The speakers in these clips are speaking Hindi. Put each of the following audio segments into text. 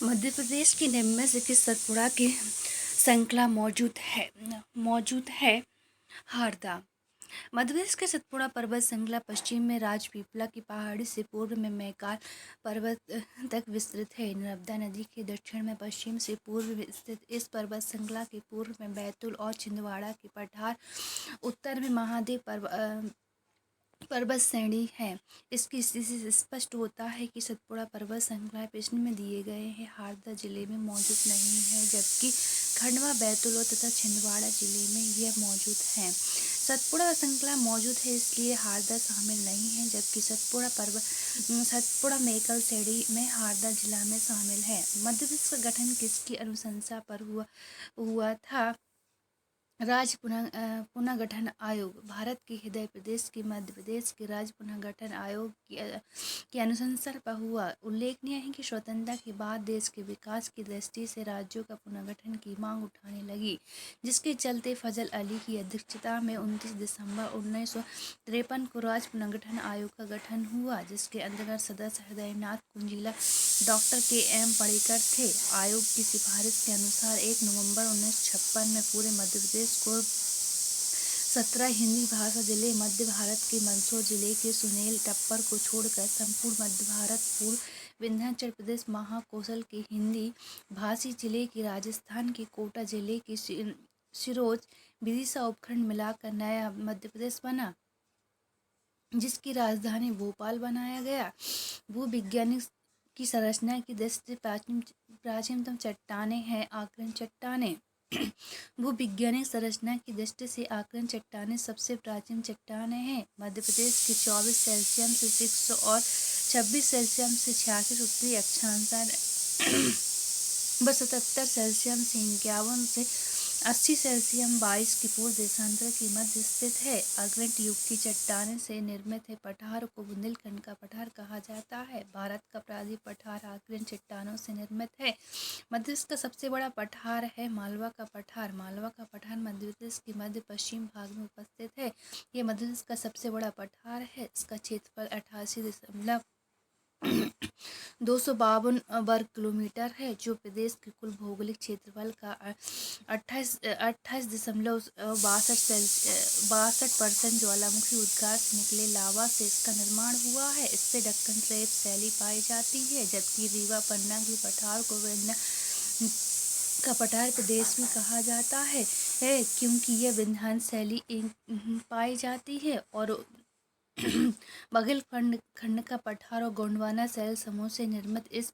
मध्य प्रदेश की निम्न से किस सतपुड़ा की श्रृंखला मौजूद है हारदा। मध्य प्रदेश के सतपुड़ा पर्वत श्रृंखला पश्चिम में राजपीपला की पहाड़ी से पूर्व में मैकाल पर्वत तक विस्तृत है। नर्मदा नदी के दक्षिण में पश्चिम से पूर्व में स्थित इस पर्वत श्रृंखला के पूर्व में बैतूल और छिंदवाड़ा के पठार, उत्तर में महादेव पर्वत श्रेणी है। इसकी स्थिति से स्पष्ट होता है कि सतपुड़ा पर्वत श्रृंखला प्रश्न में दिए गए हैं हारदा जिले में मौजूद नहीं है, जबकि खंडवा, बैतूल तथा छिंदवाड़ा जिले में यह मौजूद है। सतपुड़ा श्रृंखला मौजूद है इसलिए हारदा शामिल नहीं है, जबकि सतपुड़ा मैकाल श्रेणी में हारदा जिला में शामिल है। मध्य प्रदेश का गठन किसकी अनुशंसा पर हुआ था? राज्य पुनर्गठन आयोग। भारत के हृदय प्रदेश के मध्य प्रदेश के राज्य पुनर्गठन आयोग की अनुशंसा पर हुआ। उल्लेखनीय है कि स्वतंत्रता के बाद देश के विकास की दृष्टि से राज्यों का पुनर्गठन की मांग उठाने लगी, जिसके चलते फजल अली की अध्यक्षता में 29 दिसंबर 1953 को राज्य पुनर्गठन आयोग का गठन हुआ, जिसके अंतर्गत सदस्य हृदयनाथ कुंजीला, डॉक्टर के.एम. पणिक्कर थे। आयोग की सिफारिश के अनुसार 1 नवंबर 1956 में पूरे मध्य प्रदेश को 17 हिंदी भाषा जिले, मध्य भारत के मंदसौर जिले के सुनेल टप्पर को छोड़कर संपूर्ण मध्य भारत, पूर्व विंध्याचल प्रदेश, महाकौशल के हिंदी भाषी जिले के राजस्थान के कोटा जिले के सिरोज, विदिशा उपखंड मिलाकर नया मध्य प्रदेश बना, जिसकी राजधानी भोपाल बनाया गया। भूविज्ञानिक की संरचना की दृष्टि प्राचीनतम चट्टानें हैं आकलन चट्टानें। भूविज्ञानिक संरचना की दृष्टि से आकलन चट्टानें सबसे प्राचीन चट्टानें हैं। मध्य प्रदेश की 24 सेल्सियस से 600 और 26 सेल्सियस से 86 उत्तरी अक्षांश व 77 सेल्सियस से 51 से 80 सेल्सियस 22 की पूर्व देशांतर के मध्य स्थित है। अग्रणी युग की चट्टाने से निर्मित है। पठार को बुंदेलखंड का पठार कहा जाता है। भारत का प्राचीन पठार अग्रणी चट्टानों से निर्मित है। मध्य प्रदेश का सबसे बड़ा पठार है मालवा का पठार। मालवा का पठार मध्य प्रदेश के मध्य पश्चिम भाग में उपस्थित है। ये मध्य प्रदेश का सबसे बड़ा पठार है। इसका क्षेत्रफल 88.252 वर्ग किलोमीटर है, जो प्रदेश के कुल भौगोलिक क्षेत्रफल का 28.62% ज्वालामुखी उद्गार से निकले लावा से इसका निर्माण हुआ है। इससे दक्कन ट्रैप शैली पाई जाती है, जबकि रीवा पन्ना के पठार को विंध्य का पठार प्रदेश भी कहा जाता है क्योंकि यह विंध्याचल शैली पाई जाती है। और बघेलखंड का पठार और गोंडवाना शैल समूह से निर्मित इस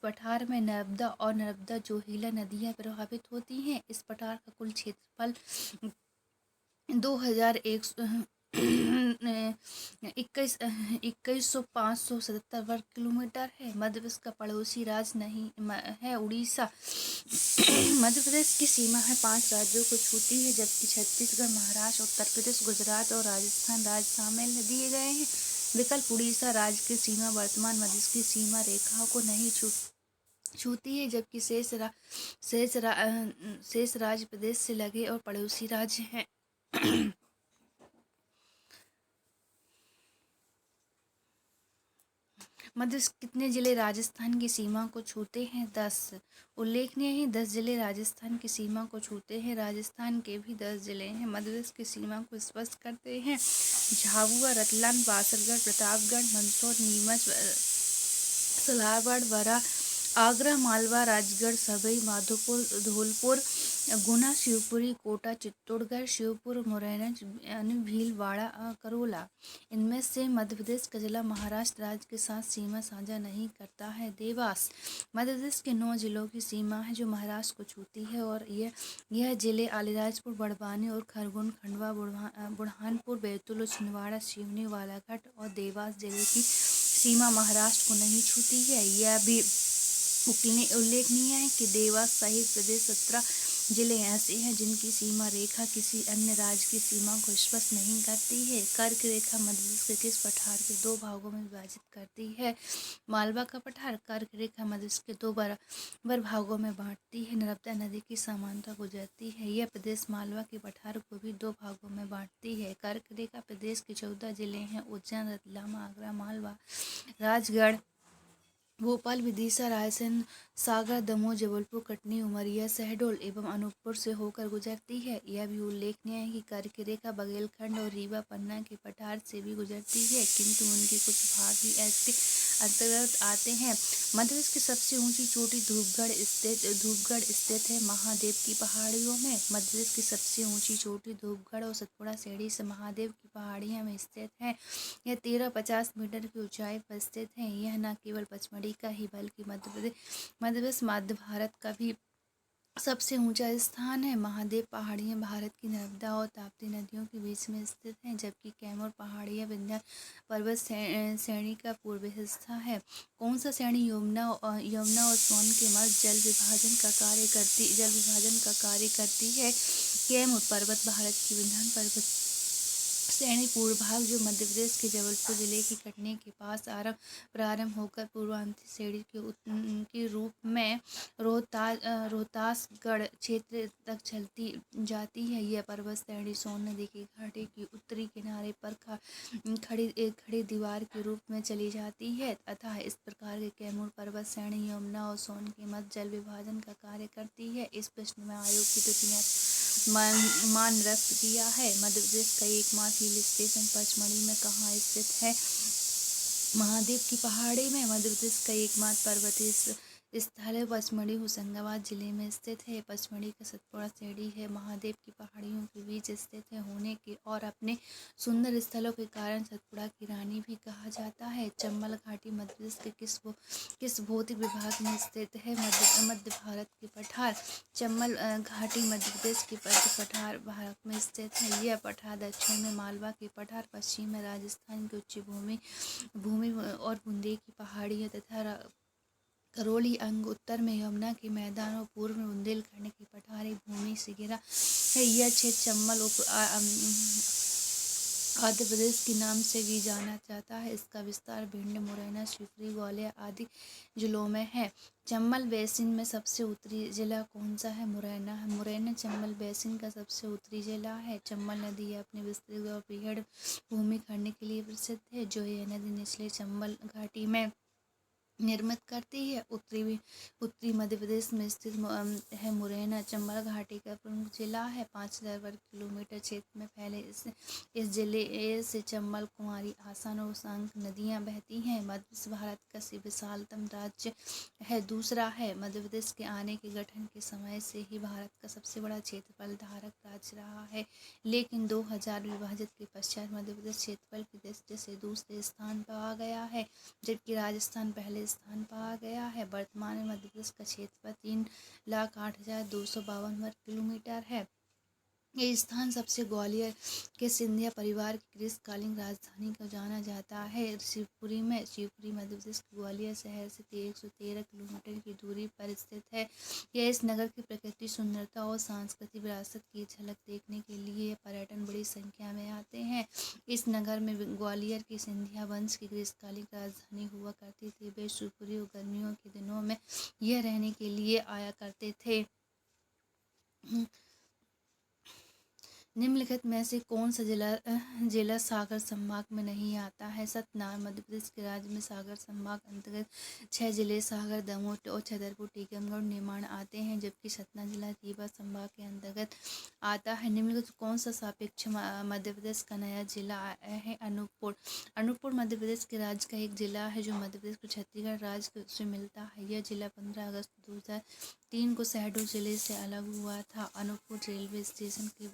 पठार में नर्मदा और नर्मदा जोहिला नदियां प्रभावित होती हैं। इस पठार का कुल क्षेत्रफल 21,577 वर्ग किलोमीटर है। मध्य प्रदेश का पड़ोसी राज्य नहीं है उड़ीसा। मध्य प्रदेश की सीमा है 5 राज्यों को छूती है, जबकि छत्तीसगढ़, महाराष्ट्र, उत्तर प्रदेश, गुजरात और राजस्थान राज्य शामिल दिए गए हैं। विकल्प उड़ीसा राज्य की सीमा वर्तमान मध्य प्रदेश की सीमा रेखाओं को नहीं छूती है, जबकि शेष राज्य प्रदेश से लगे और पड़ोसी राज्य हैं। मध्य कितने जिले राजस्थान की सीमा को छूते हैं? 10। उल्लेखनीय है 10 जिले राजस्थान की सीमा को छूते हैं। राजस्थान के भी 10 जिले हैं मध्य प्रदेश की सीमा को स्पष्ट करते हैं। झाबुआ, रतलाम, बासरगढ़, प्रतापगढ़, मंदसौर, नीमच, सलारगढ़, बरा, आगरा, मालवा, राजगढ़, सभई, माधोपुर, धौलपुर, गुना, शिवपुरी, कोटा, चित्तौड़गढ़, शिवपुर, मुरैना, भीलवाड़ा, करोला। इनमें से मध्य प्रदेश का जिला महाराष्ट्र राज्य के साथ सीमा साझा नहीं करता है। देवास। मध्य प्रदेश के 9 जिलों की सीमा है जो महाराष्ट्र को छूती है, और यह जिले अलीराजपुर, बड़वानी और खरगोन, खंडवा, बुरहानपुर, बैतूल, छिंदवाड़ा, सिवनी, बालाघाट और देवास जिले की सीमा महाराष्ट्र को नहीं छूती है। यह भी उल्लेखनीय है कि देवास सहित प्रदेश 17 जिले ऐसे हैं जिनकी सीमा रेखा किसी अन्य राज्य की सीमा को स्पष्ट नहीं करती है। कर्क रेखा मध्य प्रदेश के किस पठार के 2 भागों में विभाजित करती है? मालवा का पठार। कर्क रेखा मध्य प्रदेश के 2 बराबर भागों में बांटती है। नर्मदा नदी की समांतर गुजरती है। यह प्रदेश मालवा के पठार को भी 2 भागों में बांटती है। कर्क रेखा प्रदेश के 14 जिले हैं: उज्जैन, रतलाम, आगरा, मालवा, राजगढ़, भोपाल, विदिशा, रायसेन, सागर, दमोह, जबलपुर, कटनी, उमरिया, शहडोल एवं अनूपपुर से होकर गुजरती है। यह भी उल्लेखनीय है कि कर्क रेखा बघेलखंड और रीवा पन्ना के पठार से भी गुजरती है, किंतु उनके कुछ भाग ही इसके अंतर्गत आते हैं। मध्य प्रदेश की सबसे ऊंची चोटी धूपगढ़ स्थित है महादेव की पहाड़ियों में। मध्य प्रदेश की सबसे ऊंची चोटी धूपगढ़ और सतपुड़ा सीढ़ी से महादेव की पहाड़ियां में स्थित है। यह 1350 मीटर की ऊंचाई पर स्थित है। यह न केवल पचमढ़ी का ही बल्कि मध्य भारत का भी सबसे ऊंचा स्थान है। महादेव पहाड़ियाँ भारत की नर्मदा और ताप्ती नदियों के बीच में स्थित हैं, जबकि कैमूर पहाड़ियाँ विंध्य पर्वत श्रेणी का पूर्वी हिस्सा है। कौन सा श्रेणी यमुना और सोन के मध्य जल विभाजन का कार्य करती है। कैमूर पर्वत भारत की विंध्य पर्वत श्रेणी पूर्व भाग जो मध्य प्रदेश के जबलपुर जिले की कटनी के पास प्रारंभ होकर पूर्वांचल श्रेणी के रूप में रोहतासगढ़ क्षेत्र तक चलती जाती है। यह पर्वत श्रेणी सोन नदी की घाटी के उत्तरी किनारे पर खड़ी दीवार के रूप में चली जाती है। अतः इस प्रकार के कैमूर पर्वत श्रेणी यमुना और सोन के मध्य जल विभाजन का कार्य करती है। इस प्रश्न में आयोग की तृतीय मान व्यक्त किया है। मध्य प्रदेश का एकमात्र हिल स्टेशन पचमढ़ी में कहाँ स्थित है। महादेव की पहाड़ी में मध्य प्रदेश का एकमात्र पर्वतीय स्थल है पचमढ़ी होशंगाबाद जिले में स्थित है। पचमढ़ी का सतपुड़ा सीढ़ी है महादेव की पहाड़ियों के बीच स्थित है होने के और अपने सुंदर स्थलों के कारण सतपुड़ा की रानी भी कहा जाता है। चंबल घाटी मध्य प्रदेश के किस भौतिक विभाग में स्थित है। मध्य भारत के पठार चंबल घाटी मध्य प्रदेश के पठार भाग में स्थित है। यह पठार दक्षिण में मालवा के पठार, पश्चिम में राजस्थान की उच्च भूमि और बुंदेली की पहाड़ियाँ तथा करौली अंग, उत्तर में यमुना के मैदान और पूर्व में बुंदेलखंड की पठारी भूमि से घिरा है। यह क्षेत्र चंबल आंध्र प्रदेश के नाम से भी जाना जाता है। इसका विस्तार भिंड, मुरैना, शिवपुरी, ग्वालियर आदि जिलों में है। चंबल बेसिन में सबसे उत्तरी जिला कौन सा है। मुरैना है। मुरैना चंबल बेसिन का सबसे उत्तरी जिला है। चंबल नदी अपने विस्तृत और बीहड़ भूमि खंड के लिए प्रसिद्ध है, जो यह नदी निचले चंबल घाटी में निर्मित करती है। उत्तरी मध्य प्रदेश में स्थित है मुरैना चंबल घाटी का प्रमुख जिला है। 5000 वर्ग किलोमीटर क्षेत्र में फैले इस जिले से चंबल, कुमारी, आसन और सांक नदियां बहती हैं। मध्य प्रदेश भारत का विशालतम राज्य है। दूसरा है मध्य प्रदेश के आने के गठन के समय से ही भारत का सबसे बड़ा क्षेत्रफल धारक राज्य रहा है, लेकिन 2000 विभाजित के पश्चात मध्य प्रदेश क्षेत्रफल की दृष्टि से दूसरे स्थान पर आ गया है, जबकि राजस्थान पहले स्थान पर आ गया है। वर्तमान में मध्य प्रदेश का क्षेत्रफल 3,08,252 वर्ग किलोमीटर है। ये स्थान सबसे ग्वालियर के सिंधिया परिवार की ग्रीष्मकालीन राजधानी को जाना जाता है। शिवपुरी मध्य प्रदेश के ग्वालियर शहर से 113 किलोमीटर की दूरी पर स्थित है। यह इस नगर की प्रकृति सुंदरता और सांस्कृतिक विरासत की झलक देखने के लिए पर्यटन बड़ी संख्या में आते हैं। इस नगर में ग्वालियर की सिंधिया वंश की ग्रीष्मकालीन राजधानी हुआ करती थी। वे शिवपुरी और गर्मियों के दिनों में यह रहने के लिए आया करते थे। निम्नलिखित में से कौन सा जिला सागर संभाग में नहीं आता है। सतनाम मध्य प्रदेश के राज्य में सागर संभाग अंतर्गत 6 जिले सागर, दमोह और छतरपुर, टीकमगढ़, निमाड़ आते हैं, जबकि सतना जिला रीवा संभाग के अंतर्गत आता है। निम्नलिखित कौन सा सापेक्ष मध्य प्रदेश का नया जिला है। अनूपपुर मध्य प्रदेश के राज्य का एक जिला है जो मध्य प्रदेश को छत्तीसगढ़ राज्य से मिलता है। यह जिला 15 अगस्त 2003 को शहडोल जिले से अलग हुआ था। अनूपपुर रेलवे स्टेशन के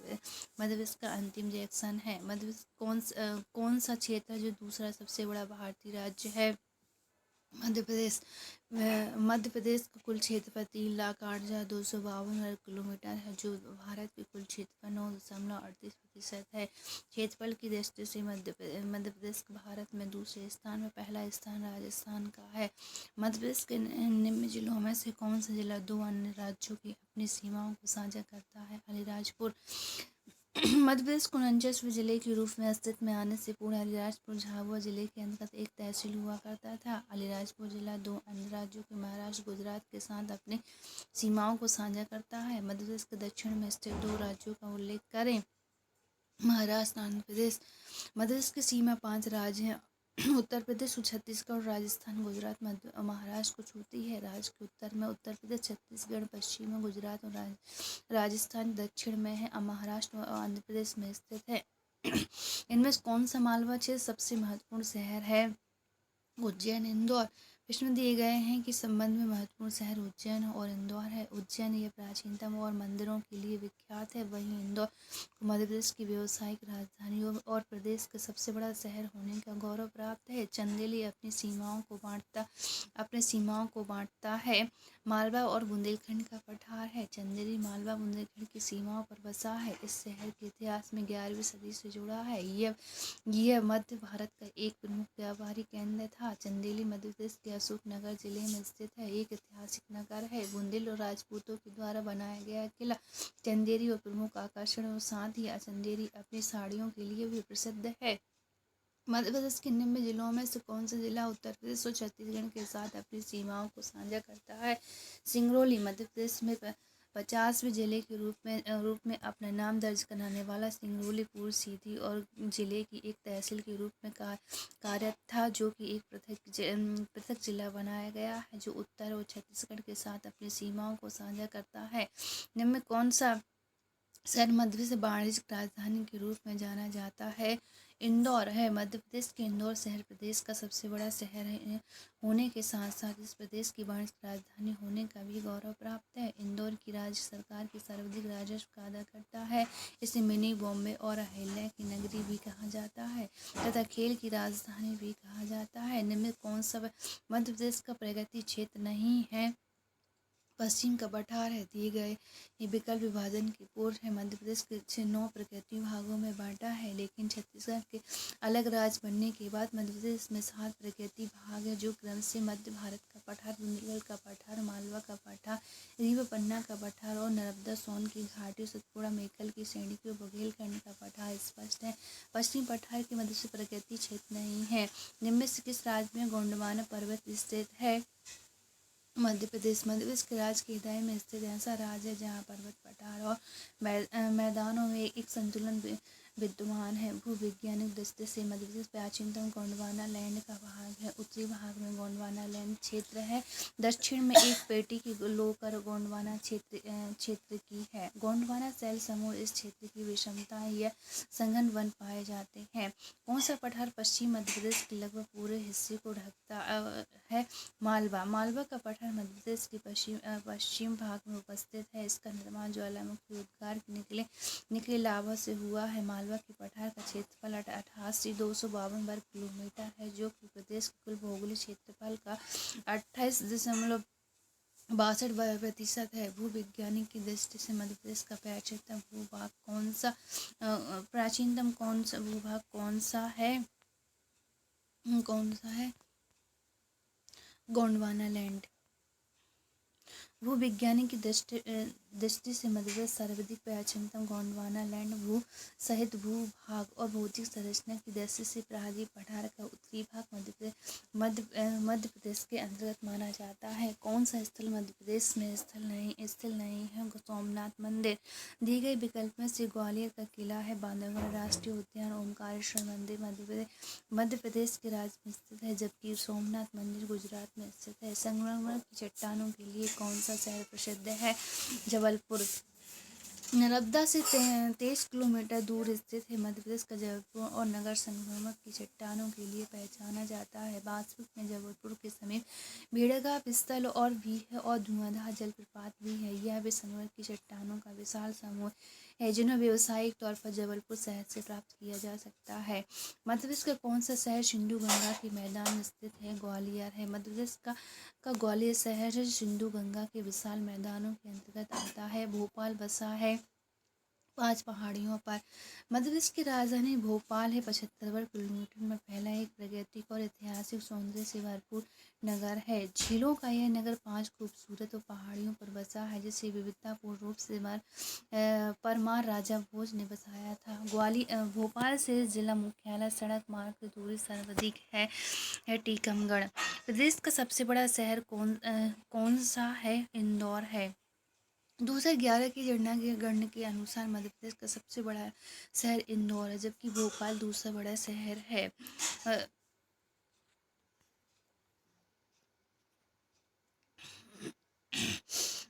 मध्य प्रदेश का अंतिम जंक्शन है। मध्य प्रदेश कौन सा क्षेत्र है जो दूसरा सबसे बड़ा भारतीय राज्य है। मध्य प्रदेश का कुल क्षेत्रफल 3,08,252 वर्ग किलोमीटर है, जो भारत के कुल क्षेत्रफल 9.38% है। क्षेत्रफल की दृष्टि से मध्य प्रदेश भारत में दूसरे स्थान में, पहला स्थान राजस्थान का है। मध्य प्रदेश के निम्न जिलों में से कौन सा जिला 2 अन्य राज्यों की अपनी सीमाओं को साझा करता है। अलीराजपुर मध्य प्रदेश को 49वें जिले के रूप में अस्तित्व में आने से पूर्व अलीराजपुर झाबुआ जिले के अंतर्गत एक तहसील हुआ करता था। अलीराजपुर जिला 2 अन्य राज्यों के महाराष्ट्र, गुजरात के साथ अपनी सीमाओं को साझा करता है। मध्य प्रदेश के दक्षिण में स्थित 2 राज्यों का उल्लेख करें। महाराष्ट्र, आंध्र प्रदेश। मध्य प्रदेश की सीमा 5 राज्य हैं उत्तर प्रदेश, छत्तीसगढ़, राजस्थान, गुजरात, मध्य महाराष्ट्र को छूती है। राज्य के उत्तर में उत्तर प्रदेश, छत्तीसगढ़, पश्चिम में गुजरात और राजस्थान, दक्षिण में है महाराष्ट्र और आंध्र प्रदेश में स्थित है। इनमें कौन सा मालवा क्षेत्र सबसे महत्वपूर्ण शहर है? उज्जैन, इंदौर। प्रश्न में दिए गए हैं कि संबंध में महत्वपूर्ण शहर उज्जैन और इंदौर है। उज्जैन ये प्राचीनतम और मंदिरों के लिए विख्यात है, वहीं इंदौर मध्य प्रदेश की व्यावसायिक राजधानी और प्रदेश का सबसे बड़ा शहर होने का गौरव प्राप्त है। चंदेली अपनी सीमाओं को बांटता है। मालवा और बुंदेलखंड का पठार है। चंदेली मालवा बुंदेलखंड की सीमाओं पर बसा है। इस शहर के इतिहास में 11वीं सदी से जुड़ा है। यह मध्य भारत का एक प्रमुख व्यापारी केंद्र था। चंदेली मध्य प्रदेश के अशोकनगर जिले में स्थित है। एक ऐतिहासिक नगर है। बुंदेल और राजपूतों के द्वारा बनाया गया किला चंदेरी और प्रमुख आकर्षण और साथ ही चंदेरी अपनी साड़ियों के लिए भी प्रसिद्ध है। मध्य प्रदेश के निम्न जिलों में से कौन सा जिला उत्तर प्रदेश और छत्तीसगढ़ के साथ अपनी सीमाओं को साझा करता है? सिंगरौली मध्य प्रदेश में 50वें जिले के रूप में अपना नाम दर्ज कराने वाला सिंगरौली पूर्व सीधी और जिले की एक तहसील के रूप में कार्यरत था, जो कि एक पृथक जिला बनाया गया है, जो उत्तर और छत्तीसगढ़ के साथ अपनी सीमाओं को साझा करता है। निम्न में कौन सा शहर मध्य प्रदेश वाणिज्यिक राजधानी के रूप में जाना जाता है? इंदौर है। मध्य प्रदेश के इंदौर शहर प्रदेश का सबसे बड़ा शहर होने के साथ साथ इस प्रदेश की वाणिज्यिक राजधानी होने का भी गौरव प्राप्त है। इंदौर की राज्य सरकार की सर्वाधिक राजस्व का अदा करता है। इसे मिनी बॉम्बे और अहिल्या की नगरी भी कहा जाता है तथा खेल की राजधानी भी कहा जाता है। निम्न कौन सा मध्य प्रदेश का प्रगति क्षेत्र नहीं है? पश्चिम का पठार है। दिए गए ये विकल्प विभाजन के पूर्व है। मध्य प्रदेश के 9 प्रकृति भागों में बांटा है, लेकिन छत्तीसगढ़ के अलग राज्य बनने के बाद मध्य प्रदेश में 7 प्रकृति भाग है, जो क्रम से मध्य भारत का पठार, बुंदेलखंड का पठार, मालवा का पठार, रीवा पन्ना का पठार और नर्मदा सोन की घाटी, सतपुड़ा मेकल की श्रेणी के बुंदेलखंड का पठार स्पष्ट है। पश्चिम पठार के मध्य से प्रकृति क्षेत्र नहीं है। निम्न में से किस राज्य में गोंडवाना पर्वत स्थित है? मध्य प्रदेश के राज्य के हृदय में स्थित ऐसा राज्य है जहाँ पर्वत, पठार और मैदानों में एक संतुलन विद्यमान है। भूवैज्ञानिक दृष्टि से मध्य प्रदेश प्राचीनतम गोंडवाना लैंड का भाग है। उत्तरी भाग में गोंडवाना लैंड क्षेत्र है। दक्षिण में एक पेटी की लोकर गोंडवाना क्षेत्र की है। गोंडवाना शैल समूह इस क्षेत्र की विषमताएं या सघन वन पाए जाते हैं। कौन सा पठार पश्चिम मध्य प्रदेश के लगभग पूरे हिस्से को ढकता है? मालवा का पठार मध्य प्रदेश के पश्चिम भाग में उपस्थित है। इसका निर्माण ज्वालामुखी उद्गार निकले लावा से हुआ है। मालवा के पठार का क्षेत्रफल 88,252 वर्ग किलोमीटर है, जो कि प्रदेश के कुल भौगोलिक क्षेत्रफल का 28.62% है। भूविज्ञानिक की दृष्टि से मध्य प्रदेश का प्राचीनतम भूभाग कौन सा है? गोंडवाना लैंड। भूविज्ञानी की दृष्टि से मध्य प्रदेश सर्वाधिक प्राचीनतम गोंडवाना लैंड सहित भूभाग और भौतिक संरचना की दृष्टि से प्रायद्वीप पठार का उत्तरी भाग मध्य प्रदेश के अंतर्गत माना जाता है। कौन सा स्थल मध्य प्रदेश में स्थित नहीं है? सोमनाथ मंदिर। दिए गए विकल्प में से ग्वालियर का किला है, बांधवगढ़ राष्ट्रीय उद्यान, ओमकारेश्वर मंदिर मध्य प्रदेश के राज्य में स्थित है, जबकि सोमनाथ मंदिर गुजरात में स्थित है। संगमरमर की चट्टानों के लिए कौन सा शहर प्रसिद्ध है? जबलपुर। नर्मदा से 23 किलोमीटर दूर स्थित है। मध्य प्रदेश का जबलपुर और नगर संगमरमर की चट्टानों के लिए पहचाना जाता है। वास्तविक में जबलपुर के समीप भेड़ाघाट स्थल और भी है और धुआंधार जलप्रपात भी है। यह भी संगमरमर की चट्टानों का विशाल समूह है, जिन्हें व्यावसायिक तौर पर जबलपुर शहर से प्राप्त किया जा सकता है। मध्य प्रदेश का कौन सा शहर सिंधु गंगा के मैदान में स्थित है? ग्वालियर है। मध्य प्रदेश का ग्वालियर शहर सिंधु गंगा के विशाल मैदानों के अंतर्गत आता है। भोपाल बसा है 5 पहाड़ियों पर। मध्य प्रदेश की राजधानी भोपाल है। 75 वर्ग किलोमीटर में फैला एक प्राकृतिक और ऐतिहासिक सौंदर्य से भरपूर नगर है। झीलों का यह नगर 5 खूबसूरत और पहाड़ियों पर बसा है, जिसे विविधतापूर्ण रूप से परमार राजा भोज ने बसाया था। भोपाल से जिला मुख्यालय सड़क मार्ग की दूरी सर्वाधिक है टीकमगढ़। प्रदेश का सबसे बड़ा शहर कौन सा है? इंदौर है। 2011 की जनगणना के अनुसार मध्य प्रदेश का सबसे बड़ा शहर इंदौर है, जबकि भोपाल दूसरा बड़ा शहर है।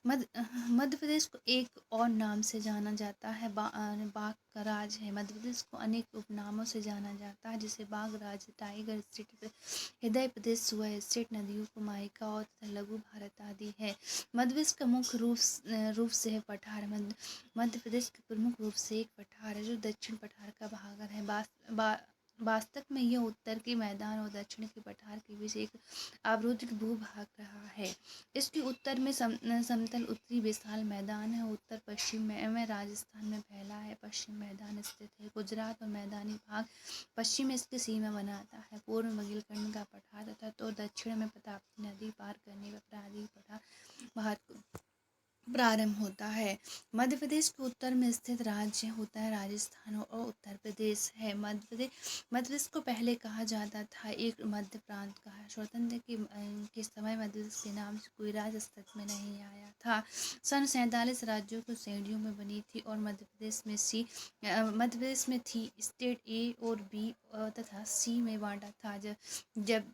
मध्य प्रदेश को एक और नाम से जाना जाता है, बाघ का राज है। मध्य प्रदेश को अनेक उपनामों से जाना जाता है, जैसे बाघ राज्य, टाइगर स्टेट, हृदय प्रदेश, सुआ स्टेट, नदियों को माइका और तथा लघु भारत आदि है। मध्य प्रदेश का मुख्य रूप से है पठार। मध्य प्रदेश के प्रमुख रूप से एक पठार है, जो दक्षिण पठार का भाग है। वास्तव में यह उत्तर के मैदान और दक्षिण के पठार के बीच एक अवरुद्ध भूभाग रहा है। इसके उत्तर में समतल उत्तरी विशाल मैदान है। उत्तर पश्चिम में राजस्थान में फैला है। पश्चिम मैदान स्थित है। गुजरात और मैदानी भाग पश्चिम में इसकी सीमा बनाता है। पूर्व में बुंदेलखंड का पठार तथा तो दक्षिण में ताप्ती नदी पार करने पर प्रांतीय पठार भारत प्रारंभ होता है। मध्य प्रदेश के उत्तर में स्थित राज्य होता है राजस्थान और उत्तर प्रदेश है। मध्य प्रदेश को पहले कहा जाता था एक मध्य प्रांत का है। स्वतंत्र के समय मध्य प्रदेश के नाम से कोई राज्य अस्तित्व में नहीं आया था। सन 47 राज्यों को श्रेणियों में बनी थी और मध्य प्रदेश में थी स्टेट ए और बी तथा सी में बांटा था, जब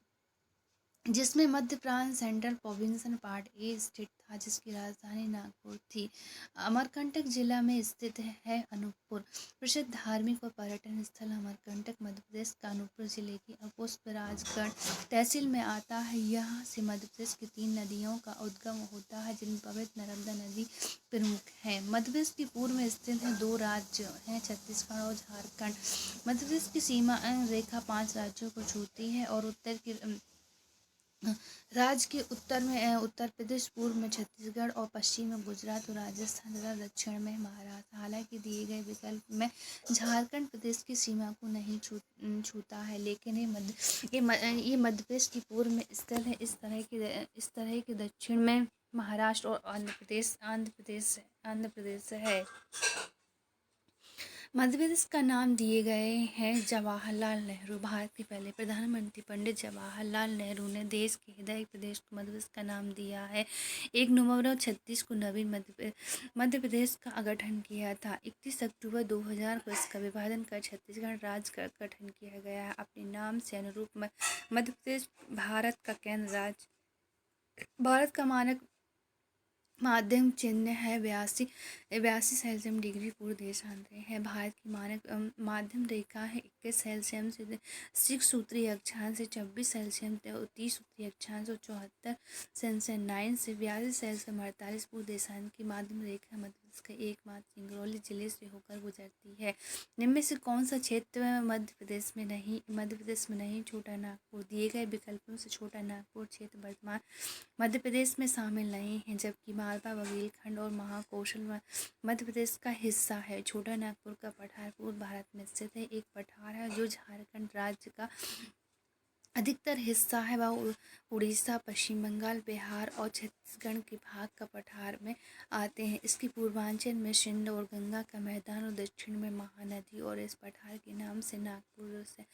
जिसमें मध्य प्रांत सेंट्रल प्रोविंसन पार्ट ए स्थित था, जिसकी राजधानी नागपुर थी। अमरकंटक जिला में स्थित है अनूपपुर। प्रसिद्ध धार्मिक और पर्यटन स्थल अमरकंटक मध्य प्रदेश का अनूपपुर जिले की पुष्पराजगढ़ तहसील में आता है। यहाँ से मध्य प्रदेश की 3 नदियों का उद्गम होता है, जिनमें पवित्र नर्मदा नदी प्रमुख है। मध्य प्रदेश की पूर्व में स्थित है 2 राज्य हैं, छत्तीसगढ़ और झारखंड। मध्य प्रदेश की सीमा रेखा 5 राज्यों को छूती है और उत्तर की राज्य के उत्तर में उत्तर प्रदेश, पूर्व में छत्तीसगढ़ और पश्चिम में गुजरात और राजस्थान तथा दक्षिण में महाराष्ट्र। हालांकि दिए गए विकल्प में झारखंड प्रदेश की सीमा को नहीं छूता है, लेकिन ये मध्य प्रदेश की पूर्व में स्थित है। इस तरह के दक्षिण में महाराष्ट्र और आंध्र प्रदेश है। मध्य प्रदेश का नाम दिए गए हैं जवाहरलाल नेहरू। भारत के पहले प्रधानमंत्री पंडित जवाहरलाल नेहरू ने देश के हृदय प्रदेश को मध्य प्रदेश का नाम दिया है। 1 नवंबर 36 को नवीन मध्य प्रदेश का गठन किया था। 31 अक्टूबर 2000 को इसका विभाजन कर छत्तीसगढ़ राज्य का गठन किया गया है। अपने नाम से अनुरूप मध्य प्रदेश भारत का केंद्र राज्य, भारत का मानक माध्यम चिन्ह है 82 सेल्सियस डिग्री पूर्व देशांतर है। भारत की मानक माध्यम रेखा है 21 सेल्सियस से 6 सूत्री अक्षांश से 24 सेल्सियस 30 सूत्री अक्षांश और 74 सेल्सियस 9 से 82 सेल्सियस 48 पूर्व देशांतर की माध्यम रेखा मध्य प्रदेश का एकमात्र सिंगरौली जिले से होकर गुजरती है। निम्न में से कौन सा क्षेत्र मध्य प्रदेश में नहीं? छोटा नागपुर। दिए गए विकल्पों से छोटा नागपुर क्षेत्र वर्तमान मध्य प्रदेश में शामिल नहीं है, जबकि मालवा, बुंदेलखंड और महाकौशल मध्य प्रदेश का हिस्सा है। छोटा नागपुर का पठार पूर्व भारत में स्थित है। एक पठार है जो झारखंड राज्य का अधिकतर हिस्सा है, वह उड़ीसा, पश्चिम बंगाल, बिहार और छत्तीसगढ़ के भाग का पठार में आते हैं। इसके पूर्वांचल में सिंध और गंगा का मैदान और दक्षिण में महानदी और इस पठार के नाम से नागपुर से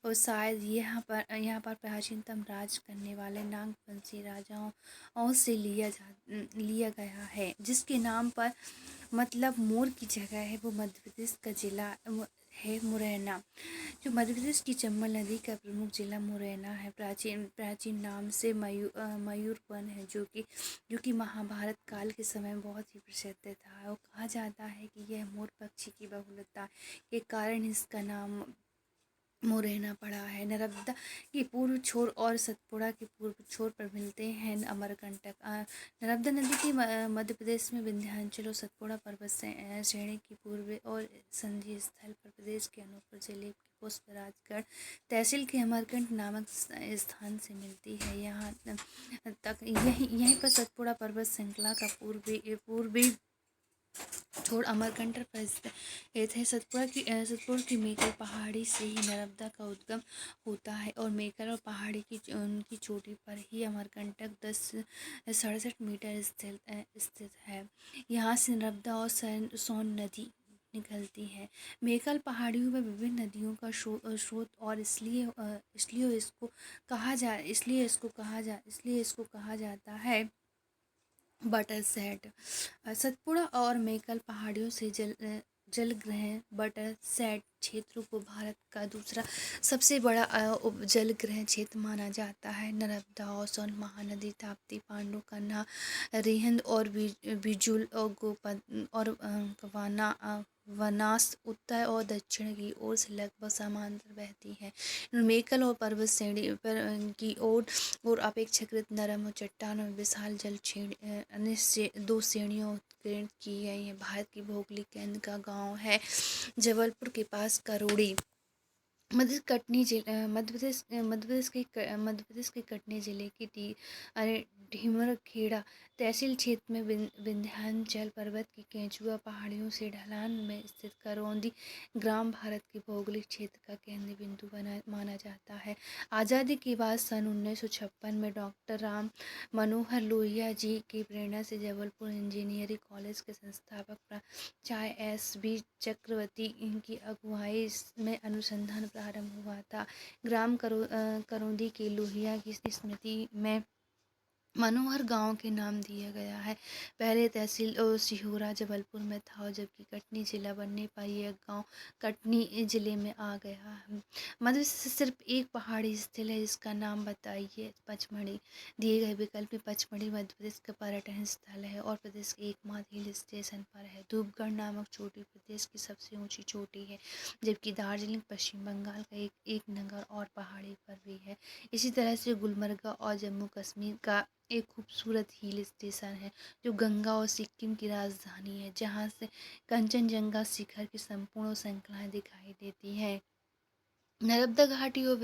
और शायद यहाँ पर प्राचीनतम राज करने वाले नागवंशी राजाओं से लिया गया है, जिसके नाम पर मतलब मोर की जगह है। वो मध्य प्रदेश का जिला है मुरैना, जो मध्य प्रदेश की चंबल नदी का प्रमुख जिला मुरैना है। प्राचीन नाम से मयूरवन है, जो कि महाभारत काल के समय बहुत ही प्रसिद्ध था। और कहा जाता है कि यह मोर पक्षी की बहुलता के कारण इसका नाम मुरैना पड़ा है। नर्मदा के पूर्व छोर और सतपुड़ा के पूर्व छोर पर मिलते हैं अमरकंटक। नर्मदा नदी के मध्य प्रदेश में विंध्याचल और सतपुड़ा पर्वत श्रेणी की पूर्व और संधि स्थल पर प्रदेश के अनूपपुर जिले के पुष्पराजगढ़ तहसील के अमरकंटक नामक स्थान से मिलती है। यहाँ तक यहीं पर सतपुड़ा पर्वत श्रृंखला का पूर्वी छोड़ अमरकंटक पर स्थित है। सतपुड़ा की मेकल पहाड़ी से ही नर्मदा का उद्गम होता है और मेकल और पहाड़ी की उनकी चोटी पर ही अमरकंटक 67 मीटर स्थित है। यहाँ से नर्मदा और सोन नदी निकलती है। मेकल पहाड़ियों में विभिन्न नदियों का स्रोत और इसलिए इसको कहा जाता है वाटरशेड। सतपुड़ा और मेकल पहाड़ियों से जलग्रहण वाटरशेड क्षेत्रों को भारत का दूसरा सबसे बड़ा जलग्रहण क्षेत्र माना जाता है। नर्मदा और सोन महानदी, ताप्ती, पांडु, कन्हा, रिहंद और बिजुल और गोपद और वनास उत्तर और दक्षिण की ओर से लगभग समांतर बहती है। मेकल और पर्वत श्रेणी पर की और अपेक्षाकृत नरम और चट्टानों में विशाल जल श्रेणी अन्य से 2 श्रेणियों उत्कीर्ण की गई है। भारत की भौगोलिक केंद्र का गांव है जबलपुर के पास करोड़ी। मध्य प्रदेश के कटनी जिले की ढीमरखेड़ा तहसील क्षेत्र में विंध्याचल पर्वत की केंचुआ पहाड़ियों से ढलान में स्थित करौंदी ग्राम भारत के भौगोलिक क्षेत्र का केंद्र बिंदु माना जाता है। आज़ादी के बाद सन 1956 में डॉक्टर राम मनोहर लोहिया जी की प्रेरणा से जबलपुर इंजीनियरिंग कॉलेज के संस्थापक प्राचार्य S.B. चक्रवर्ती की अगुवाई में अनुसंधान प्रारंभ हुआ था। ग्राम करौंदी के लोहिया की स्मृति में मनोहर गांव के नाम दिया गया है। पहले तहसील सिहोरा जबलपुर में था और जबकि कटनी जिला बनने पर यह गांव कटनी जिले में आ गया है। मध्य प्रदेश से सिर्फ एक पहाड़ी स्थल है जिसका नाम बताइए। पचमढ़ी। दिए गए विकल्प में पचमढ़ी मध्य प्रदेश का पर्यटन स्थल है और प्रदेश के एकमात्र हिल स्टेशन पर है। धूपगढ़ नामक चोटी प्रदेश की सबसे ऊंची चोटी है, जबकि दार्जिलिंग पश्चिम बंगाल का एक नगर और पहाड़ी पर भी है। इसी तरह से गुलमर्ग और जम्मू कश्मीर का एक खूबसूरत हिल स्टेशन है जो गंगा और सिक्किम की राजधानी है, जहां से कंचनजंगा शिखर की संपूर्ण श्रृंखलाएं दिखाई देती है। नर्मदा घाटी और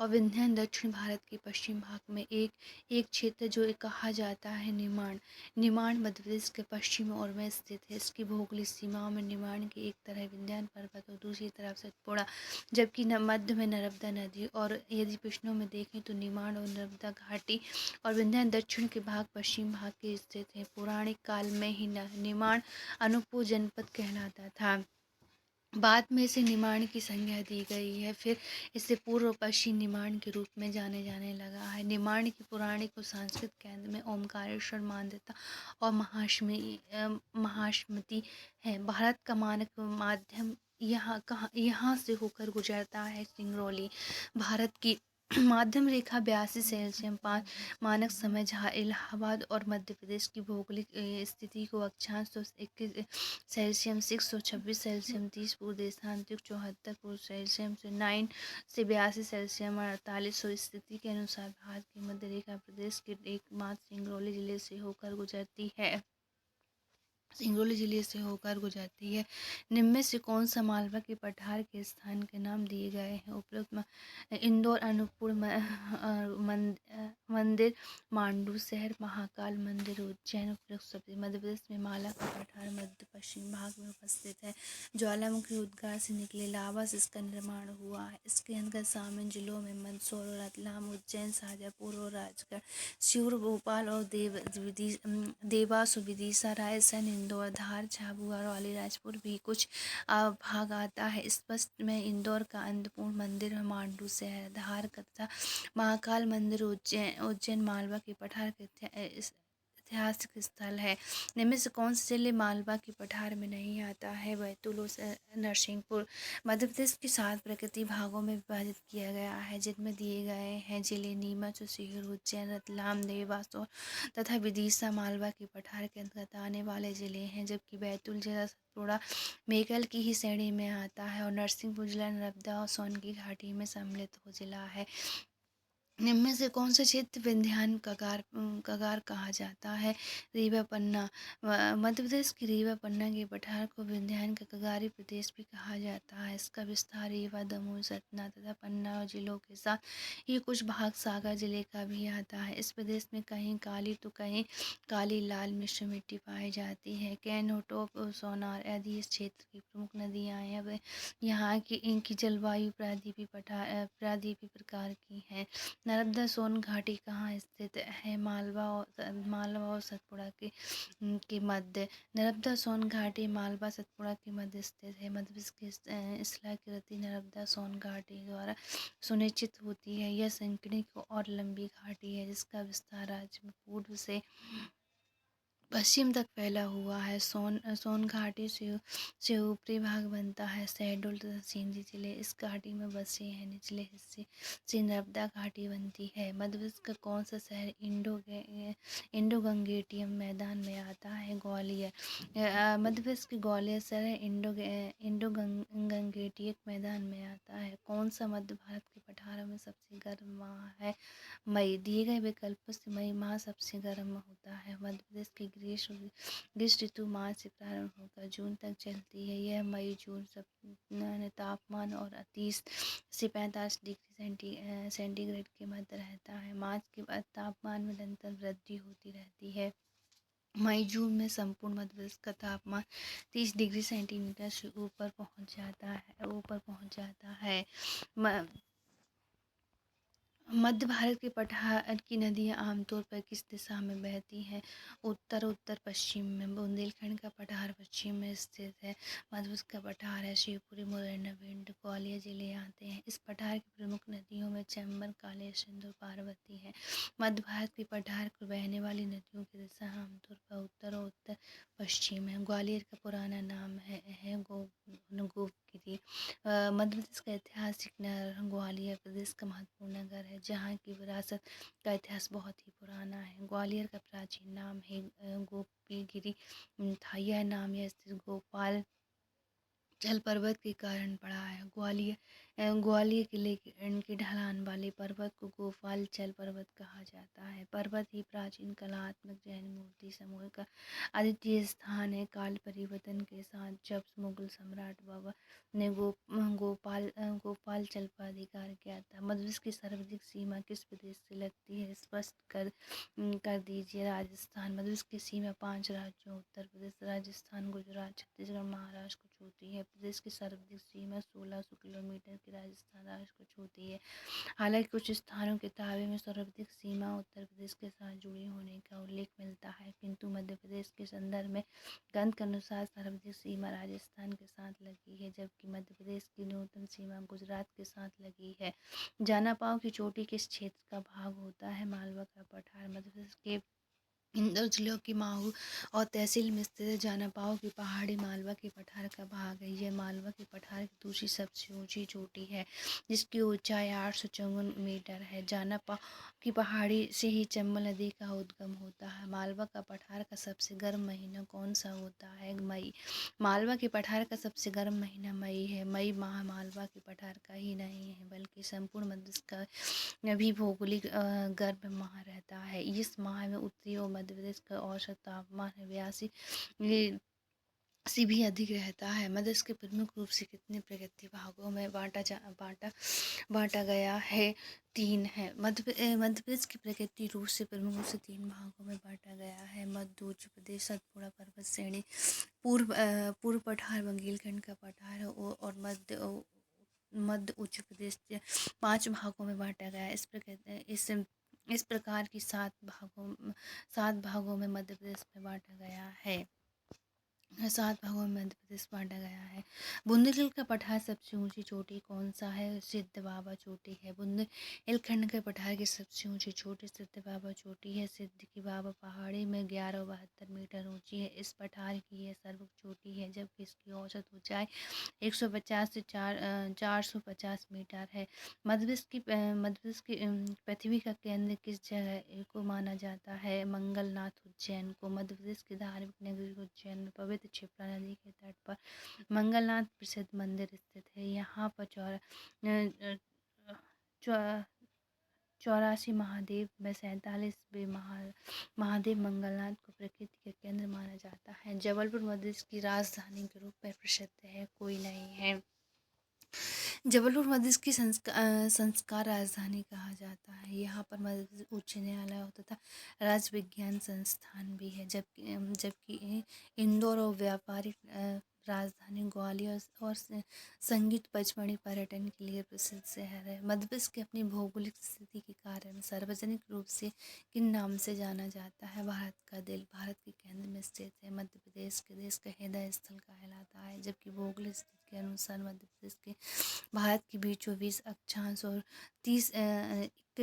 विंध्यान दक्षिण भारत के पश्चिम भाग में एक क्षेत्र जो कहा जाता है निमाड़ मध्य प्रदेश के पश्चिम और में स्थित है। इसकी भौगोलिक सीमाओं में निमाड़ की एक तरफ विंध्यान पर्वत और दूसरी तरफ सतपुड़ा, जबकि मध्य में नर्मदा नदी। और यदि प्रश्नों में देखें तो निमाड़ और नर्मदा घाटी और विंध्यान दक्षिण के भाग पश्चिम भाग के स्थित है। पौराणिक काल में ही निमाड़ अनूपपुर जनपद कहलाता था। बाद में इसे निमाड़ की संज्ञा दी गई है, फिर इसे पूर्व पश्चिम निमाड़ के रूप में जाने लगा है। निमाड़ की पौराणिक और सांस्कृतिक केंद्र में ओमकारेश्वर मान्यता और महाश्मति है। भारत का मानक माध्यम यहाँ से होकर गुजरता है। सिंगरौली। भारत की माध्यम रेखा 82 5 मानक समय, जहाँ इलाहाबाद और मध्य प्रदेश की भौगोलिक स्थिति को अक्षांश 121 सेल्सियस 626 सेल्सियस 30 पूर्व देशांतरिक 74 पूर्व सेल्सियस से 9 से 82 सेल्सियस 48 स्थिति के अनुसार भारत की मध्य रेखा प्रदेश के एकमात्र सिंगरौली जिले से होकर गुजरती है। निम्न में से कौन सा मालवा के पठार के स्थान के नाम दिए गए हैं? उपरोक्त इंदौर, अनूपपुर मंदिर, मांडू शहर, महाकाल मंदिर, उज्जैन। उपरोक्त सभी मध्य प्रदेश में माला का पठार मध्य पश्चिम भाग में उपस्थित है। ज्वालामुखी उद्गार से निकले लावा से इसका निर्माण हुआ है। इसके अंतर्गत शामिल जिलों में मंदसौर और रतलाम, उज्जैन, शाजापुर और राजगढ़, सीहोर, भोपाल और देवास, विदिशा, रायसेन, इंदौर, धार, झाबुआ और अलीराजपुर भी कुछ भाग आता है। स्पष्ट में इंदौर का अन्नपूर्णा मंदिर, मांडू शहर, धार तथा महाकाल मंदिर, उज्जैन मालवा के पठार के ऐतिहासिक स्थल है। निम्न से कौन से जिले मालवा के पठार में नहीं आता है? बैतूल और नरसिंहपुर। मध्य प्रदेश के 7 प्रकृति भागों में विभाजित किया गया है, जिनमें दिए गए हैं जिले नीमच, सीहोर, उज्जैन, रतलाम, देवास और तथा विदिशा मालवा के पठार के अंतर्गत आने वाले जिले हैं, जबकि बैतूल जिला सतपुड़ा मेकल की ही श्रेणी में आता है और नरसिंहपुर जिला नर्मदा और सोन की घाटी में सम्मिलित हो जिला है। निम्न में से कौन सा क्षेत्र विंध्यान कगार कहा जाता है? रीवा पन्ना। मध्य प्रदेश की रीवा पन्ना के पठार को विंध्यान का कगारी प्रदेश भी कहा जाता है। इसका विस्तार रीवा, दमोह, सतना तथा पन्ना और जिलों के साथ ही कुछ भाग सागर जिले का भी आता है। इस प्रदेश में कहीं काली तो कहीं काली लाल मिश्र मिट्टी पाई जाती है। कैन, होटोप, सोनार आदि इस क्षेत्र की प्रमुख नदियाँ हैं। अब यहाँ की इनकी जलवायु प्रायद्वीपीय प्रकार की है। नर्मदा सोन घाटी कहाँ स्थित है? मालवा और सतपुड़ा के मध्य। नर्मदा सोन घाटी मालवा सतपुड़ा के मध्य स्थित है। मध्य प्रदेश की स्थलाकृति नर्मदा सोन घाटी द्वारा सुनिश्चित होती है। यह संकीर्ण और लंबी घाटी है जिसका विस्तार राज्य में पूर्व से पश्चिम तक फैला हुआ है। सोन घाटी से ऊपरी भाग बनता है शहडोल तथा सिंधी जिले इस घाटी में बसे हैं। निचले हिस्से से नर्मदा घाटी बनती है। मध्य प्रदेश का कौन सा शहर इंडो गंगेटियम मैदान में आता है? ग्वालियर। मध्य प्रदेश के ग्वालियर शहर इंडो गंगेटियक मैदान में आता है। कौन सा मध्य भारत के पठारों में सबसे गर्म माह है? मई। दिए गए विकल्पों से मई माह सबसे गर्म होता है। मध्य प्रदेश की ग्रीष्म ऋतु मार्च से प्रारंभ होकर जून तक चलती है। यह मई जून सब तापमान और 30 से 45 डिग्री सेंटीग्रेड के मध्य रहता है। मार्च के बाद तापमान में निरंतर वृद्धि होती रहती है। मई जून में संपूर्ण मध्य प्रदेश का तापमान 30 डिग्री सेंटीमीटर से ऊपर पहुंच जाता है। मध्य भारत के पठार की नदियाँ आमतौर पर किस दिशा में बहती हैं? उत्तर पश्चिम में। बुंदेलखंड का पठार पश्चिम में स्थित है। मध्य प्रदेश का पठार है शिवपुरी, मुरैना, भिंड, ग्वालियर जिले आते हैं। इस पठार की प्रमुख नदियों में चंबल, काली सिंधु, पार्वती है। मध्य भारत के पठार को बहने वाली नदियों की दिशा आमतौर पर उत्तर और उत्तर पश्चिम है। ग्वालियर का पुराना नाम है गोपगिरी। मध्य प्रदेश का ऐतिहासिक नगर ग्वालियर प्रदेश का महत्वपूर्ण नगर है जहाँ की विरासत का इतिहास बहुत ही पुराना है। ग्वालियर का प्राचीन नाम है गोपीगिरी था। यह नाम यह स्थित गोपाल जल पर्वत के कारण पड़ा है। ग्वालियर किले की ढलान वाले पर्वत को गोपाल जल पर्वत कहा जाता है। पर्वत ही प्राचीन कलात्मक जैन मूर्ति समूह का अद्वितीय स्थान है। काल परिवर्तन के साथ जब मुगल सम्राट बाबर ने गोपाल जल पर अधिकार किया था। मध्य प्रदेश की सर्वाधिक सीमा किस प्रदेश से लगती है? स्पष्ट कर दीजिए। राजस्थान। मध्य प्रदेश की सीमा 5 राज्यों उत्तर प्रदेश, राजस्थान, गुजरात, छत्तीसगढ़, महाराष्ट्र को छूती है। प्रदेश की सर्वाधिक सीमा 1600 किलोमीटर की राजस्थान राज्य को छूती है। हालांकि कुछ स्थानों के दावे में सर्वाधिक सीमा उत्तर प्रदेश के साथ जुड़ी होने का उल्लेख मिलता है, किंतु मध्य प्रदेश के संदर्भ में ग्रंथ के अनुसार सर्वाधिक सीमा राजस्थान के साथ लगी है, जबकि मध्य प्रदेश की न्यूनतम सीमा गुजरात के साथ लगी है। जानापाव की चोटी किस क्षेत्र का भाग होता है? मालवा का पठार। मध्य प्रदेश के इंदौर जिलों की माहू और तहसील में स्थित जानापाव की पहाड़ी मालवा के पठार का भाग है। यह मालवा के पठार की दूसरी सबसे ऊंची चोटी है जिसकी ऊंचाई 854 मीटर है। जानापाव की पहाड़ी से ही चंबल नदी का उद्गम होता है। मालवा का पठार का सबसे गर्म महीना कौन सा होता है? मई। मालवा के पठार का सबसे गर्म महीना मई है। मई माह मालवा के पठार का ही नहीं है बल्कि संपूर्ण मध्य प्रदेश का भी भौगोलिक गर्म माह रहता है। इस माह में उत्तरी और मध्य प्रदेश का औसत तापमान 82 से भी अधिक रहता है। मध्य प्रदेश के प्रमुख रूप से कितने प्रगति भागों में बांटा गया है? 3 है। मध्य प्रदेश की प्रगति रूप से प्रमुख रूप से 3 भागों में बांटा गया है। मध्य उच्च प्रदेश सतपुड़ा पर्वत श्रेणी, पूर्व पठार बुंदेलखंड का पठार है और मध्य उच्च प्रदेश 5 भागों में बांटा गया है। इस प्रकार की 7 भागों में मध्य प्रदेश में बांटा गया है। 7 भागों में मध्य प्रदेश बांटा गया है। बुंदेलखंड का पठार सबसे ऊंची चोटी कौन सा है? सिद्ध बाबा चोटी है। बुंदेलखंड के पठार की सबसे ऊंची चोटी सिद्ध बाबा चोटी है। सिद्ध की बाबा पहाड़ी में 1172 मीटर ऊंची है। इस पठार की यह सर्वोच्च चोटी है जबकि इसकी औसत ऊंचाई 150 से 450 मीटर है। मध्य प्रदेश की पृथ्वी का केंद्र किस जगह को माना जाता है? मंगलनाथ उज्जैन को। मध्य प्रदेश की धार्मिक नगरी उज्जैन में पवित्र क्षिप्रा नदी के तट पर मंगलनाथ प्रसिद्ध मंदिर स्थित है। यहाँ पर 84 महादेव में 47वें महादेव मंगलनाथ को प्रकृति के केंद्र माना जाता है। जबलपुर मध्य प्रदेश की राजधानी के रूप में प्रसिद्ध है? कोई नहीं है। जबलपुर मध्य प्रदेश की संस्कार राजधानी कहा जाता है। यहाँ पर मध्य प्रदेश उच्च न्यायालय तथा राज्य विज्ञान संस्थान भी है, जबकि इंदौर और व्यापारिक राजधानी ग्वालियर और संगीत पचमढ़ी पर्यटन के लिए प्रसिद्ध शहर है। मध्य प्रदेश की अपनी भौगोलिक स्थिति के कारण सार्वजनिक रूप से किन नाम से जाना जाता है? भारत का दिल। भारत के केंद्र में स्थित है। मध्य प्रदेश के देश का हृदय स्थल कहलाता है, जबकि भौगोलिक स्थिति के अनुसार मध्य प्रदेश के भारत के बीचों बीच अक्षांश और 21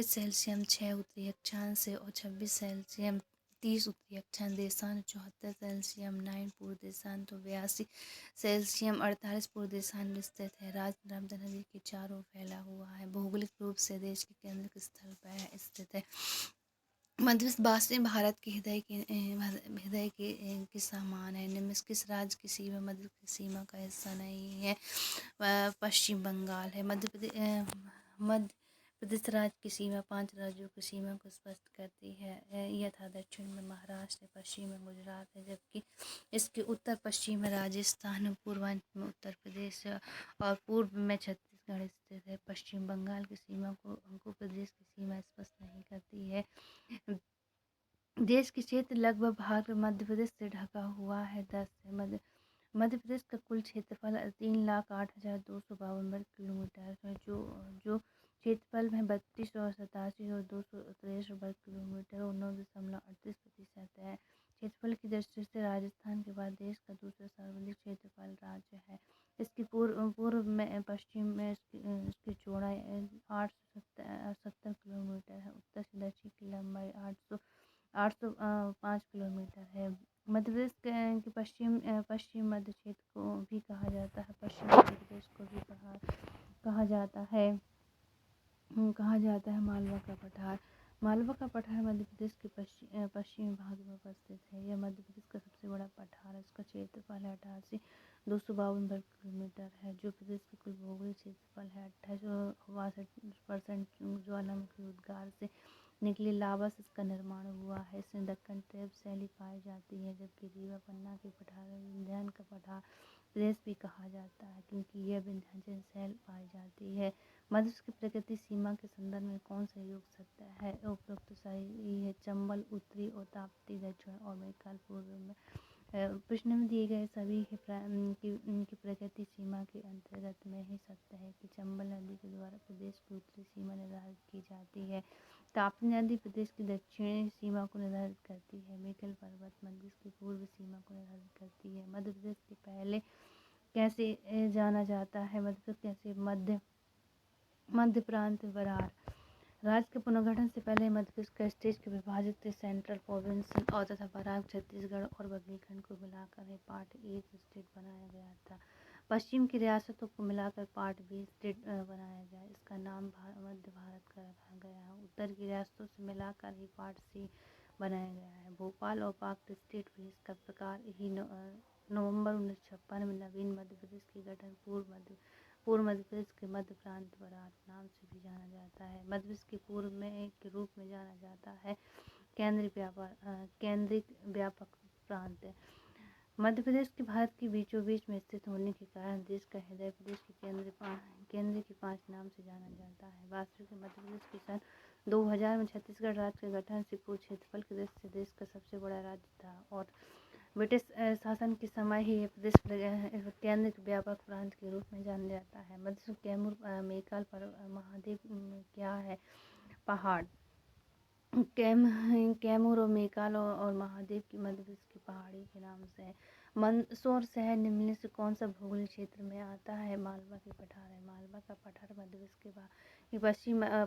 सेल्सियस 6 उत्तरी अक्षांश से और 26 सेल्सियस 30 उत्तरी अक्षांश देशांत 74 सेल्सियम 9 पूर्व देशांत तो 82 सेल्सियम 48 पूर्व देशांत में स्थित है। राज्य नर्मदा नदी के चारों ओर फैला हुआ है। भौगोलिक रूप से देश के केंद्र स्थल पर स्थित है। मध्य वास्तव में भारत के हृदय के समान है। निम्न किस राज्य की सीमा मध्य की सीमा का हिस्सा नहीं है? पश्चिम बंगाल है। मध्य प्रदेश राज्य की सीमा 5 राज्यों की सीमा को स्पष्ट करती है। यथा दक्षिण में महाराष्ट्र है, पश्चिम में गुजरात है, जबकि इसके उत्तर पश्चिम में राजस्थान, पूर्वांचल में उत्तर प्रदेश और पूर्व में छत्तीसगढ़ स्थित है। पश्चिम बंगाल की सीमा को प्रदेश की सीमा स्पष्ट नहीं करती है। देश के क्षेत्र लगभग भाग मध्य प्रदेश से ढका हुआ है। 10 है। मध्य प्रदेश का कुल क्षेत्रफल 3,08,252 वर्ग किलोमीटर है, जो क्षेत्रफल में 3287 और 263 वर्ग किलोमीटर और 9.38% है। क्षेत्रफल की दृष्टि से राजस्थान के बाद देश का दूसरा सर्वाधिक क्षेत्रफल राज्य है। इसकी पूर्व में पश्चिम में इसकी चौड़ाई 870 किलोमीटर है। उत्तर से दक्षिण की लंबाई 805 किलोमीटर है। मध्य प्रदेश के पश्चिम मध्य क्षेत्र को भी कहा जाता है। पश्चिम मध्य प्रदेश को भी कहा जाता है मालवा का पठार। मालवा का पठार मध्य प्रदेश के पश्चिमी भाग में उपस्थित है। यह मध्य प्रदेश का सबसे बड़ा पठार है। इसका क्षेत्रफल है 88,252 वर्ग किलोमीटर है, जो प्रदेश के कुल भौगोलिक क्षेत्रफल है। 28% ज्वालामुखी उद्गार से निकले लावा से इसका निर्माण हुआ है। इसमें दक्कन ट्रैप शैली पाई जाती है, जबकि रीवा पन्ना के पठार विंध्याचल का पठार प्रदेश भी कहा जाता है, क्योंकि यह विंध्याचल शैल पाई जाती है। मध्य की प्रकृति सीमा के संदर्भ में कौन सा योग सत्य है? उपरोक्त सही है। चंबल उत्तरी और ताप्ती दक्षिण और मैकाल पूर्व में। प्रश्न में दिए गए सभी की प्रकृति सीमा के अंतर्गत में ही सत्य है कि चंबल नदी के द्वारा प्रदेश की उत्तरी सीमा निर्धारित की जाती है। ताप्ती नदी प्रदेश की दक्षिणी सीमा को निर्धारित करती है। मैकल पर्वत मध्य प्रदेश की पूर्व सीमा को निर्धारित करती है। मध्य प्रदेश के पहले कैसे जाना जाता है? मध्य प्रदेश कैसे मध्य प्रांत बरार। राज्य के पुनर्गठन से पहले मध्य प्रदेश का स्टेट के विभाजित सेंट्रल प्रोविंस और तथा बराक छत्तीसगढ़ और बघेलखंड को मिलाकर पार्ट ए स्टेट बनाया गया था। पश्चिम की रियासतों को मिलाकर पार्ट बी स्टेट बनाया गया। इसका नाम मध्य भारत का रखा गया है। उत्तर की रियासतों से मिलाकर ही पार्ट सी बनाया गया है। भोपाल और पाक स्टेट भी इसका प्रकार ही नवंबर 1956 में नवीन मध्य प्रदेश के गठन पूर्व मध्य प्रदेश के मध्य प्रांत बरार नाम से भी जाना जाता है। मध्य प्रदेश के पूर्व में के रूप में जाना जाता है केंद्रिक व्यापक प्रांत। मध्य प्रदेश के भारत के बीचों बीच में स्थित होने के कारण देश का हृदय प्रदेश के केंद्र के 5 नाम से जाना जाता है। वास्तविक मध्य प्रदेश के सन 2000 में छत्तीसगढ़ राज्य के गठन से पूर्व क्षेत्रफल की दृष्टि से देश का सबसे बड़ा राज्य था और ब्रिटिश शासन के समय ही यह प्रदेश केंद्र के व्यापक प्रांत के रूप में जाना जाता है। मध्य कैमूर मैकाल महाद्वीप क्या है? पहाड़। कैमूर और मैकाल और महाद्वीप की मध्य प्रदेश की पहाड़ी के नाम से है। मंदसौर शहर निम्न से कौन सा भौगोलिक क्षेत्र में आता है? मालवा के पठार है। मालवा का पठार मध्य प्रदेश के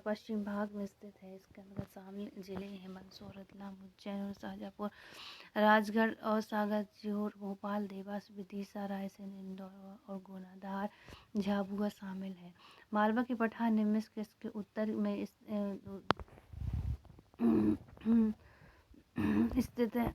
पश्चिम भाग में स्थित है। इसके अंतर्गत शामिल जिले हैं मंदसौर, रतलाम, उज्जैन और शाजापुर, राजगढ़ और सागर, सीहोर, भोपाल, देवास, विदिशा, रायसेन, इंदौर और गुना, धार, झाबुआ शामिल है। मालवा के पठार निम्न के उत्तर में स्थित है।